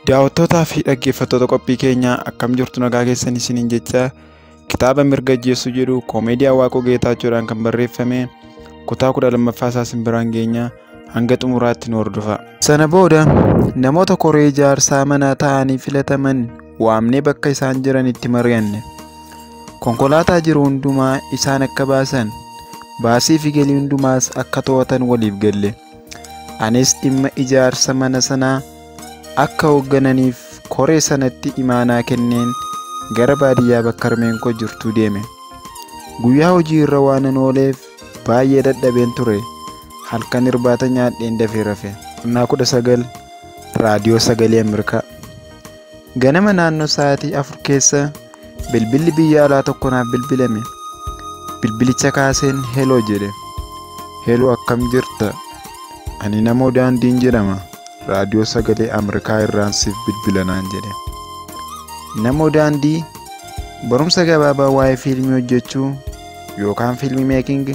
Daawwattootaa fi dhaggeeffattoota qophii keenyaa akkam jirtu nagaa keessan isiniin jecha kitaaba Mirga Ajjeessuu jedhu koomeediyaa Waaqoo Geetaachoodhaan kan barreeffame kutaa 12ffaa isaa simbiraan geenya hanga xumuraatti nu hordofa. Sana booda namoota koree ijaarsaa manaa ta'anii filataman waamnee bakka isaan jiranitti mari'anne. Konkolaataa jiru hundumaa isaan akka baasan, baasii fi galii hundumaas akka to'atan waliif galle. Anis dhimma ijaarsa mana sanaa akka hooggananiif koree sanatti imaanaa kenneen gara baadiyyaa bakka harmeen koo jirtu deeme. Guyyaa hojii irra waanan ooleef baay'ee dadhabeen ture. Halkan irbaata nyaadheen dafee rafe. 19 raadiyoo sagalee Ameerikaa. Ganama naannoo sa'aatii 4 keessa bilbilli biyya alaa tokko naaf bilbilame. Bilbilicha kaaseen heloo jedhe. Heloo akkam jirta? Ani namoo daandiin jedhama. Raadiyoo sagalee Ameerikaa irraan siif bilbila naan jedhe. Namoo daandii barumsa gabaabaa waa'ee fiilmii hojjechuu yookaan fiilmii meeking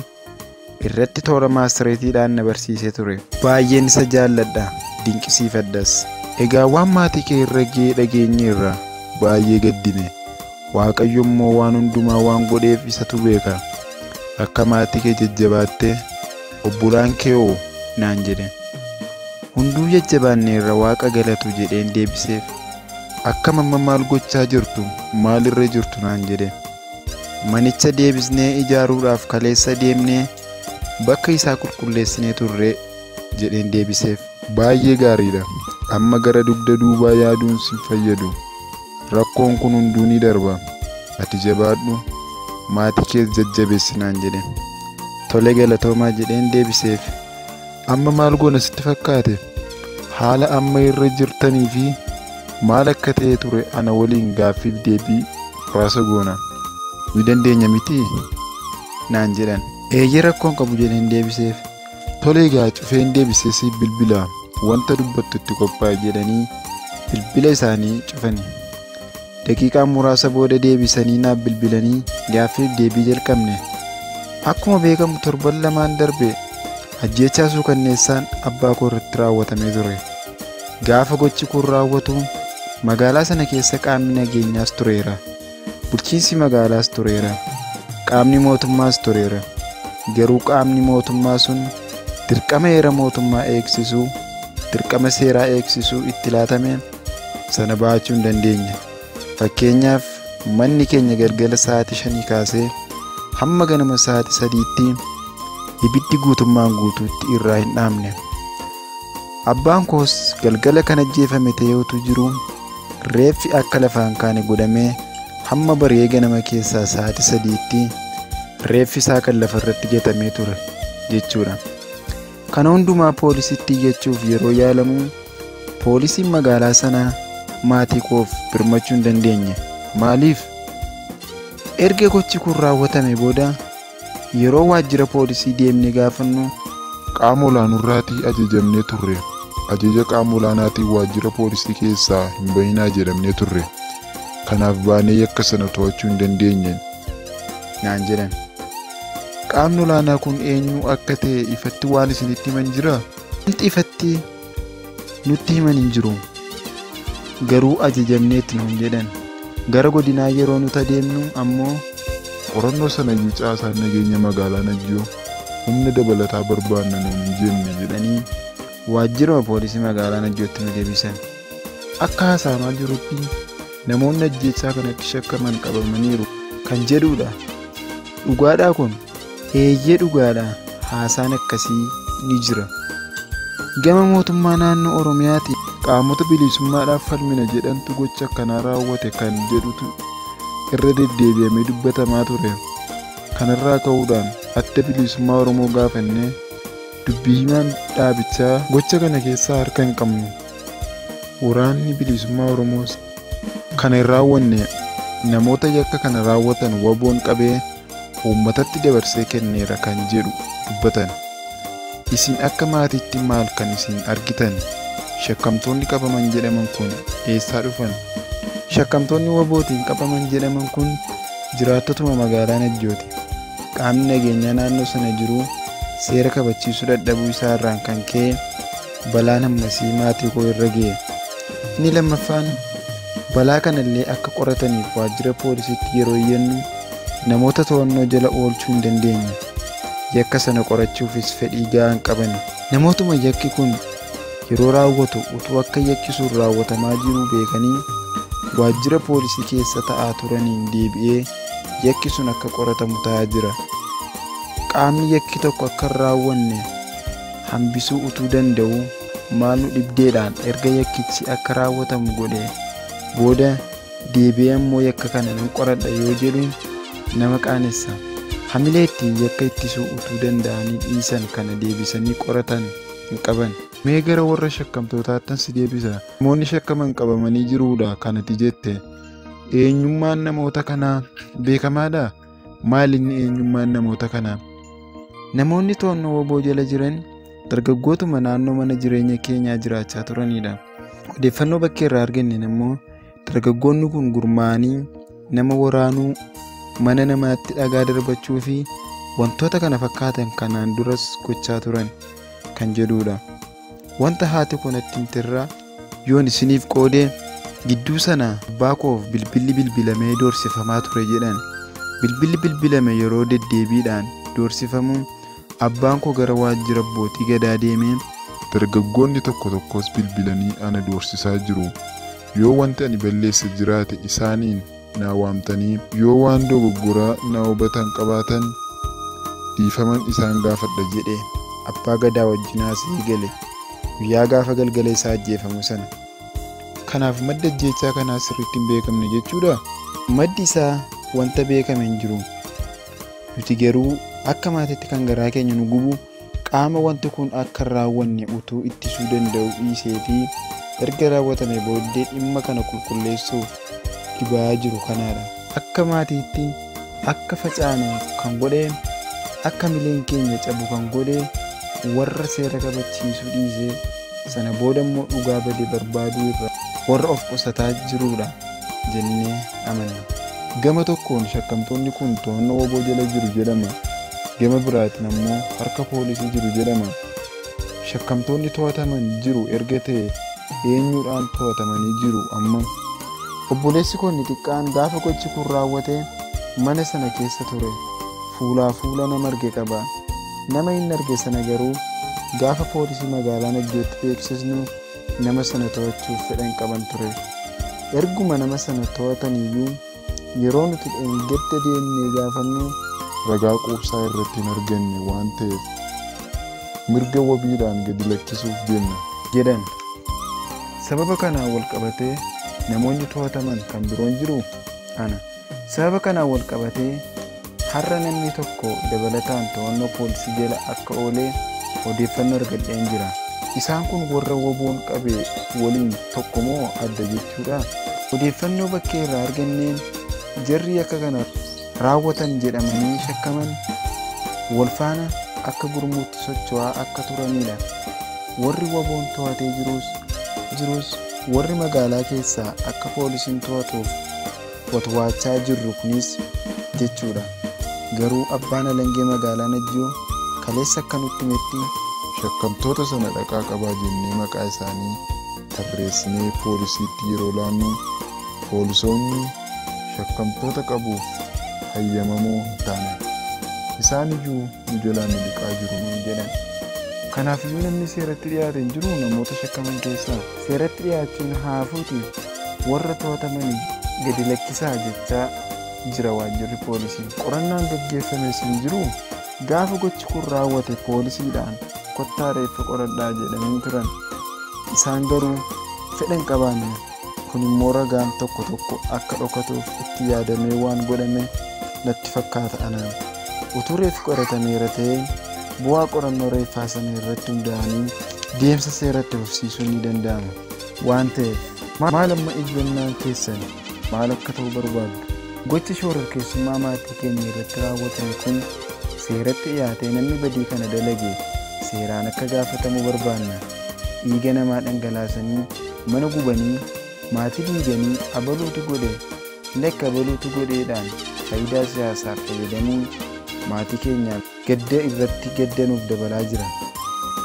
irratti toora maastireetiidhaan na barsiisee ture. Baay'een isa jaalladha, dinqisiifadhas. Egaa waan maatii kee irra ga'ee dhageenyeerra baay'ee gaddine. Waaqayyo immoo waan hundumaa waan godheef isatu beeka. Akka maatii kee jajjabaattee obbolaan kee hoo naan jedhe. Hunduu jajjabaanneerra Waaqa galatu jedheen deebiseef. Akkam amma maal gochaa jirtu, maalirra jirtu naan jedhe. Manicha deebisnee ijaaruudhaaf kaleessa deemnee bakka isaa qulqulleessinee turre jedheen deebiseef. Baay'ee gaariidha. Amma gara dugda duubaa yaaduun sin fayyadu. Rakkoon kun hunduu ni darba. Ati jabaadhu, maatii kees jajjabeessi naan jedhe. Tole galatoomaa jedheen deebiseef. Amma maal goona sitti fakkaate? Haala amma irra jirtanii fi maal akka ta'e ture ana waliin gaaffiif deebii raasa goona. Ni dandeenya miti naan jedhan. Eeyyee rakkoon qabu jedheen deebiseef. Tole egaa cufeen deebisee siif bilbilaa wanta dubbattu itti qophaa'e jedhanii bilbila isaanii cufanii. Daqiiqaa muraasa booda deebisanii naaf bilbilanii gaaffiif deebii jalqabne. Akkuma beekamu torban lamaan darbe ajjeechaa suukanneessaan abbaa koo irratti raawwatamee ture. Gaafa gochi kun raawwatu magaalaa sana keessa qaamni nageenyaas tureera. Bulchiinsi magaalaas tureera. Qaamni mootummaas tureera. Garuu qaamni mootummaa sun dirqama heera mootummaa eegsisuu, dirqama seeraa eegsisuu itti laatameen sana baachuu hin dandeenye. Fakkeenyaaf manni keenya galgala sa'aatii 5 kaasee hamma ganama sa'aatii 3tti ibiddi guutummaan guutuutti irraa hin dhaamne. Abbaan koos galgala kan ajjeefame ta'eetu jiru reeffi akka lafaan kaane godhamee hamma bari'ee ganama keessaa sa'aatii 3tti reeffi isaa kan lafarratti gatamee ture jechuudha. Kana hundumaa poolisitti iyyachuuf yeroo yaalamu poolisiin magaalaa sanaa maatii koof birmachuu hin dandeenye. Maaliif? Erga gochi kun raawwatame booda yeroo waajjira poolisii deemnee gaafannu qaama olaanurraatii ajajamnee turre. Ajaja qaama olaanaatiin waajjira poolisii keessaa hin bahinaa jedhamnee turre. Kanaaf baanee yakka sana to'achuu hin dandeenye naan jedhan. Qaamni olaanaa kun eenyu akka ta'e ifatti waan isinitti himan jiraa? Wanti ifatti nutti himan hin jiru. Garuu ajajamneetti nuun jedhan. Gara godinaa yeroo nuti adeemnu ammoo qorannoo sana caasaan nageenya magaalaa Najjoo humna dabalataa barbaanna nuun jenne jedhanii waajjira poolisii magaalaa Najjootti nu deebisan. Akka haasa'amaa jirutti namoonni ajjeechaa kanatti shakkaman qabamaniiru kan jedhudha. Dhugaadhaa kun? Eeyyee dhugaadha. Haasaan akkasii ni jira. Gama mootummaa naannoo Oromiyaati qaamota bilisummaadhaaf falmina jedhantu gocha akkanaa raawwate kan jedhutu irra deddeebi'amee dubbatamaa ture. Kanarraa ka'uudhaan adda bilisummaa Oromoo gaafannee dubbii himaan dhaabichaa gocha kana keessaa harka hin qabnu. Waraanni bilisummaa Oromoos kana hin raawwanne namoota yakka kana raawwatan waboon qabee uummatatti dabarsee kenneera kan jedhu dubbatan. Isin akka maatiitti maal kan isin argitan? Shakkamtoonni qabaman jedhaman kun eessaa dhufan? Shakkamtoonni wabootiin qabaman jedhaman kun jiraattotuma magaalaa Najjooti. Qaamni nageenyaa naannoo sana jiru seera kabachiisuu dadhabuu isaa irraan kan ka'e balaan hammasii maatii koo irra ga'e. Inni lammaffaan balaa kanallee akka qorataniif waajjira poolisiitti yeroo iyyannu namoota to'annoo jala oolchuu hin dandeenye. Yakka sana qorachuufis fedhii gahaa hin qaban. Namootuma yakki kun yeroo raawwatu utuu akka yakki sun raawwatamaa jiru beekanii waajjira poolisii keessa ta'aa turaniin deebi'ee yakki sun akka qoratamu ta'aa jira. Qaamni yakki tokko akka hin raawwanne hambisuu utuu danda'u maal nu dhibdeedhaan erga yakkichi akka raawwatamu godhe booda deebi'ee ammoo yakka kana nan qoradha yoo jedhu nama qaanessa. Hamilee ittiin yakka ittisuu utuu danda'anii dhiisan kana deebisanii qoratan hin qaban. Mee gara warra shakkamtootaattan si deebisa. Namoonni shakkaman qabamanii jiruudha kanati jette. Eenyummaan namoota kanaa beekamaadha? Maal inni eenyummaan namoota kanaa? Namoonni to'annoo waboo jala jiran dargaggootuma naannoo mana jireenya keenyaa jiraachaa turanidha. Odeeffannoo bakkee irraa arganne immoo dargaggoonni kun gurmaa'anii nama waraanuu, mana namaatti dhagaa darbachuu fi wantoota kana fakkaatan kanaan duras gochaa turan kan jedhudha. Wanta haati kun itti himterraa yoon isiniif qoodee gidduu sana abbaa koof bilbilli bilbilamee doorsifamaa ture jedhan. Bilbilli bilbilame yeroo deddeebiidhaan doorsifamu abbaan koo gara waajjira abbootii gadaa deemee dargaggoonni tokko tokkos bilbilanii ana doorsisaa jiru. Yoo wanti ani balleesse jiraate isaaniin na waamtanii yoo waan dogoggoraa na hubatan qabaatan dhiifaman isaan gaafadha jedhee abbaa gadaa wajjin haasa'ee gale. Guyyaa gaafa galgala isaa ajjeefamu sana. Kanaaf madda ajjeechaa kanaa sirriitti hin beekamne jechuudha. Maddi isaa wanta beekame hin jiru. Nuti garuu akka maatiitti kan garaa keenya nu gubu qaama wanti kun akka raawwanne utuu ittisuu danda'u dhiisee fi erga raawwatame booddee dhimma kana qulqulleessuuf dhibaa jiru kanaadha. Akka maatiitti akka facaanu kan godhe akka mileen keenya cabu kan godhe warra seera kabachiisuu dhiisee sana booda immoo dhugaa badee barbaaduu irra warra of qusataa jiruudha jennee amanna. Gama tokkoon shakkamtoonni kun to'annoo waboo jala jiru jedhama. Gama biraatiin ammoo harka poolisii jiru jedhama. Shakkamtoonni to'ataman jiru erga ta'e eenyuudhaan to'atamanii jiru amma? Obboleessi koo inni xiqqaan gaafa gochi kun raawwate mana sana keessa ture. Fuulaa fuula nama arge qaba. Nama inni arge sana garuu gaafa poolisii magaalaa Najjootti beeksisnu nama sana to'achuuf fedhan qaban ture. Erguma nama sana to'ataniyyuu yeroo nuti dheengadda deemnee gaafannu ragaa quubsaa irratti hin arganne waan ta'eef mirga wabiidhaan gadi lakkisuuf jenna jedhan. Sababa kanaan wal qabatee namoonni to'ataman kan biroon jiru ana. Sababa kanaan wal qabatee har'a namni tokko dabalataan to'annoo poolisii jala akka oolee odeeffannoo argadheen jira. Isaan kun warra waboon qabe waliin tokko moo adda jechuudha? Odeeffannoo bakkee irraa arganneen jarri akka kana raawwatan jedhamanii shakkaman wal faana akka gurmuutti socho'aa akka turanidha. Warri waboon to'atee jirus warri magaalaa keessaa akka poolisiin to'atuuf watwaachaa jirru kunis jechuudha. Garuu abbaan alangee magaalaa Najjoo kaleessa akka nutti himetti shakkamtoota sana dhaqaa qabaa jennee maqaa isaanii tarreessinee poolisiitti yeroo laannu poolisoonni shakkamtoota qabuuf hayyamamoo hin taane. Isaaniyyuu nu jalaa miliqaa jiru nuun jedhan. Kanaafiyyuu namni seeratti dhiyaate hin jiru namoota shakkaman keessaa. Seeratti dhiyaachuun haafuuti warra to'ataman gadi lakkisaa jechaa jira waajjirri poolisii. Qorannaan gaggeeffames hin jiru. Gaafa gochi kun raawwate poolisiidhaan kottaa reeffa qoradhaa jedhanii turan. Isaan garuu fedhan qabaanne. Kun immoo ragaan tokko tokko akka dhokatuuf itti yaadamee waan godhame natti fakkaata anaan. Utuu reeffi qoratameera ta'ee bu'aa qorannoo reeffaa sana irratti hundaa'anii deemsa seeratti fufsiisuun ni danda'ama waan ta'eef maal amma ijoollonnaan keessan maal akka ta'u barbaaddu? Gochi shororkeessummaa maatii keenya irratti raawwatame kun seeratti dhiyaatee namni badii kana dalage seeraan akka gaafatamu barbaanna. Dhiiga namaa dhangalaasanii mana gubanii maatii diiganii abaluutu godhe lakka abaluutu godheedhaan faayidaa siyaasaaf fayyadamuun maatii keenyaaf gadda irratti gaddanuuf dabalaa jira.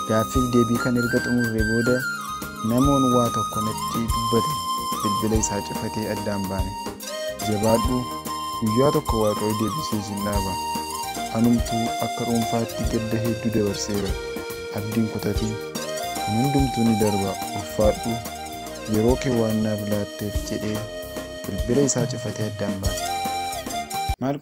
Gaaffiif deebii kan erga xumurree booda namoon waa tokko natti dubbate bilbila isaa cufatee addaan baane. Jabaadhu, guyyaa tokko Waaqayyo deebisee sin dhaaba. Anumtuu akka dhuunfaatti gadda hedduu dabarseera. Abdiin kutatiin kun hundumtuu ni darba. Ulfaadhu, yeroo kee waan naaf laatteef jedhee bilbila isaa cufatee addaan baane. Maal